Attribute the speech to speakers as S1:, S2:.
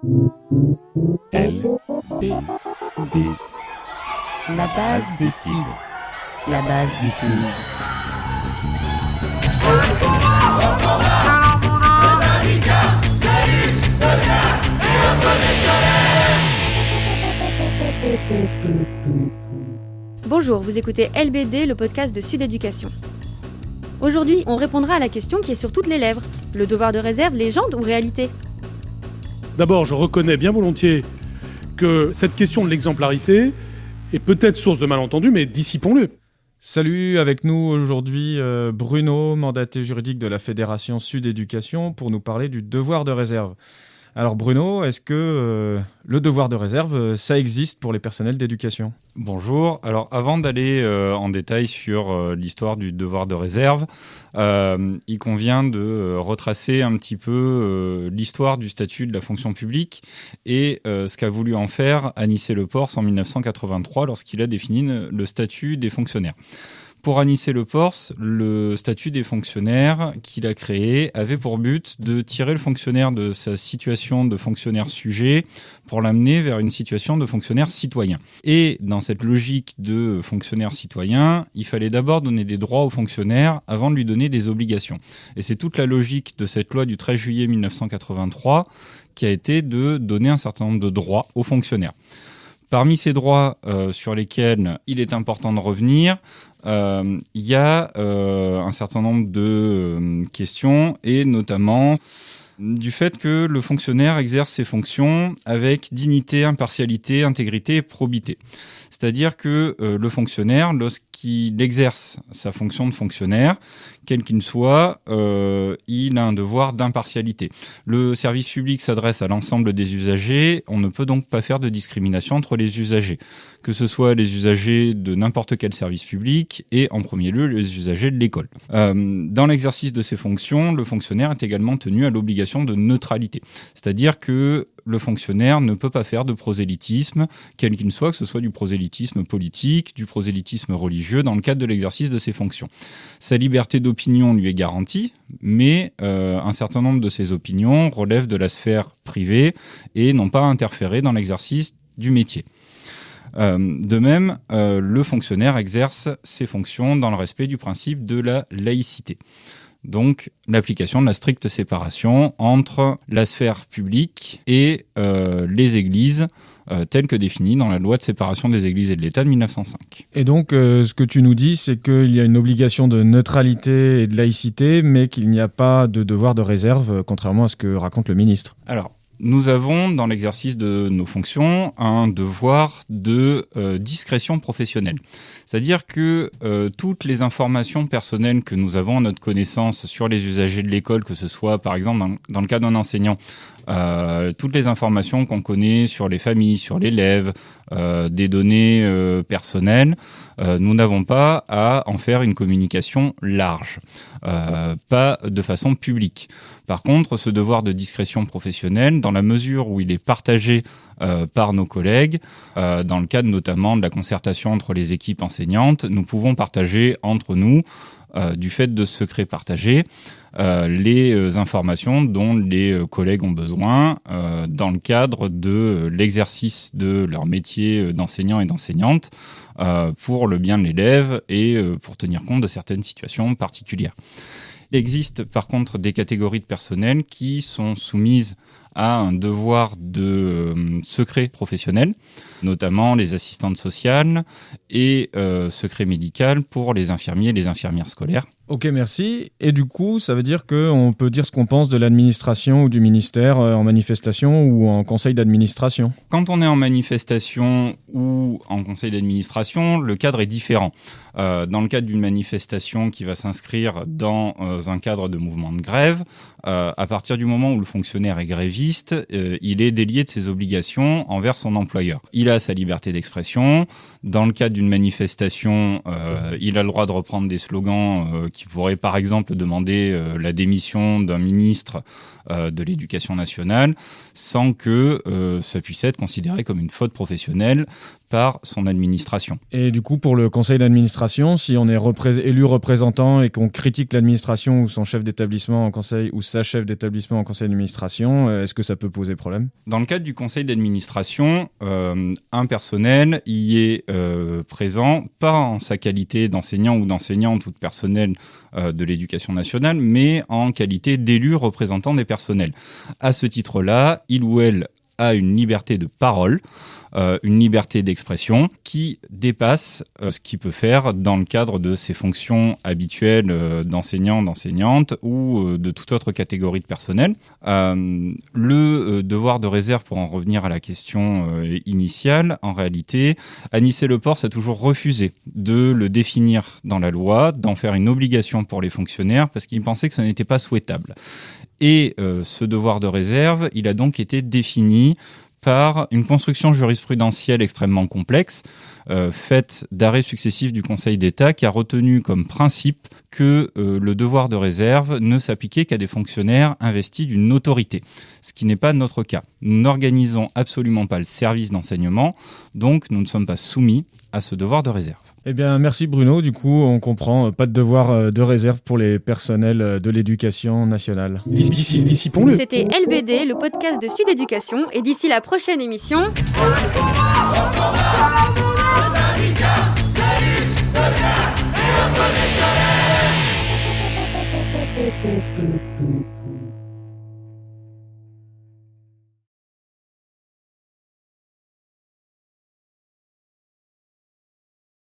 S1: LBD. La base décide. La base diffuse.
S2: Bonjour, vous écoutez LBD, le podcast de Sud Éducation. Aujourd'hui, on répondra à la question qui est sur toutes les lèvres. Le devoir de réserve, légende ou réalité ?
S3: D'abord, je reconnais bien volontiers que cette question de l'exemplarité est peut-être source de malentendus, mais dissipons-le.
S4: Salut, avec nous aujourd'hui Bruno, mandaté juridique de la Fédération Sud Éducation, pour nous parler du devoir de réserve. Alors Bruno, est-ce que le devoir de réserve, ça existe pour les personnels d'éducation ?
S5: Bonjour. Alors avant d'aller en détail sur l'histoire du devoir de réserve, il convient de retracer un petit peu l'histoire du statut de la fonction publique et ce qu'a voulu en faire Anicet-Le Pors en 1983 lorsqu'il a défini le statut des fonctionnaires. Pour Anicet-Le Pors, le statut des fonctionnaires qu'il a créé avait pour but de tirer le fonctionnaire de sa situation de fonctionnaire sujet pour l'amener vers une situation de fonctionnaire citoyen. Et dans cette logique de fonctionnaire citoyen, il fallait d'abord donner des droits aux fonctionnaires avant de lui donner des obligations. Et c'est toute la logique de cette loi du 13 juillet 1983 qui a été de donner un certain nombre de droits aux fonctionnaires. Parmi ces droits sur lesquels il est important de revenir, il y a un certain nombre de questions et notamment du fait que le fonctionnaire exerce ses fonctions avec dignité, impartialité, intégrité et probité. C'est-à-dire que le fonctionnaire, lorsqu'il exerce sa fonction de fonctionnaire, quel qu'il soit, il a un devoir d'impartialité. Le service public s'adresse à l'ensemble des usagers, on ne peut donc pas faire de discrimination entre les usagers, que ce soit les usagers de n'importe quel service public et en premier lieu les usagers de l'école. Dans l'exercice de ses fonctions, le fonctionnaire est également tenu à l'obligation de neutralité, c'est-à-dire que le fonctionnaire ne peut pas faire de prosélytisme, quel qu'il soit, que ce soit du prosélytisme politique, du prosélytisme religieux, dans le cadre de l'exercice de ses fonctions. Sa liberté d'opinion lui est garantie, mais un certain nombre de ses opinions relèvent de la sphère privée et n'ont pas à interférer dans l'exercice du métier. De même, le fonctionnaire exerce ses fonctions dans le respect du principe de la laïcité. Donc, l'application de la stricte séparation entre la sphère publique et les églises, telles que définies dans la loi de séparation des églises et de l'État de 1905.
S4: Et donc, ce que tu nous dis, c'est qu'il y a une obligation de neutralité et de laïcité, mais qu'il n'y a pas de devoir de réserve, contrairement à ce que raconte le ministre.
S5: Alors, nous avons, dans l'exercice de nos fonctions, un devoir de discrétion professionnelle. C'est-à-dire que toutes les informations personnelles que nous avons à notre connaissance sur les usagers de l'école, que ce soit par exemple dans le cas d'un enseignant, toutes les informations qu'on connaît sur les familles, sur l'élève, des données personnelles, nous n'avons pas à en faire une communication large, pas de façon publique. Par contre, ce devoir de discrétion professionnelle, dans la mesure où il est partagé par nos collègues, dans le cadre notamment de la concertation entre les équipes enseignantes, nous pouvons partager entre nous, du fait de ce secret partagé, les informations dont les collègues ont besoin dans le cadre de l'exercice de leur métier d'enseignant et d'enseignante pour le bien de l'élève et pour tenir compte de certaines situations particulières. Il existe par contre des catégories de personnel qui sont soumises à un devoir de secret professionnel, notamment les assistantes sociales et secret médical pour les infirmiers et les infirmières scolaires.
S4: Ok, merci. Et du coup, ça veut dire qu'on peut dire ce qu'on pense de l'administration ou du ministère en manifestation ou en conseil d'administration ?
S5: Quand on est en manifestation ou en conseil d'administration, le cadre est différent. Dans le cadre d'une manifestation qui va s'inscrire dans un cadre de mouvement de grève, à partir du moment où le fonctionnaire est gréviste, il est délié de ses obligations envers son employeur. Il a sa liberté d'expression. Dans le cadre d'une manifestation, il a le droit de reprendre des slogans qui pourraient par exemple demander la démission d'un ministre de l'Éducation nationale sans que ça puisse être considéré comme une faute professionnelle par son administration.
S4: Et du coup, pour le conseil d'administration, si on est élu représentant et qu'on critique l'administration ou son chef d'établissement en conseil ou sa chef d'établissement en conseil d'administration, est-ce que ça peut poser problème ?
S5: Dans le cadre du conseil d'administration, un personnel y est présent, pas en sa qualité d'enseignant ou d'enseignante ou de personnel de l'éducation nationale, mais en qualité d'élu représentant des personnels. À ce titre-là, il ou elle a une liberté de parole, une liberté d'expression qui dépasse ce qu'il peut faire dans le cadre de ses fonctions habituelles d'enseignant, d'enseignante ou de toute autre catégorie de personnel. Le devoir de réserve, pour en revenir à la question initiale, en réalité, Anicet-Le-Pors a toujours refusé de le définir dans la loi, d'en faire une obligation pour les fonctionnaires, parce qu'il pensait que ce n'était pas souhaitable. Et ce devoir de réserve, il a donc été défini par une construction jurisprudentielle extrêmement complexe, faite d'arrêts successifs du Conseil d'État, qui a retenu comme principe que le devoir de réserve ne s'appliquait qu'à des fonctionnaires investis d'une autorité, ce qui n'est pas notre cas. Nous n'organisons absolument pas le service d'enseignement, donc nous ne sommes pas soumis à ce devoir de réserve.
S4: Eh bien, merci Bruno. Du coup, on comprend, pas de devoir de réserve pour les personnels de l'éducation nationale.
S3: Dissipons-le.
S2: C'était LBD, le podcast de Sud Éducation, et d'ici la prochaine émission...
S1: Thank you.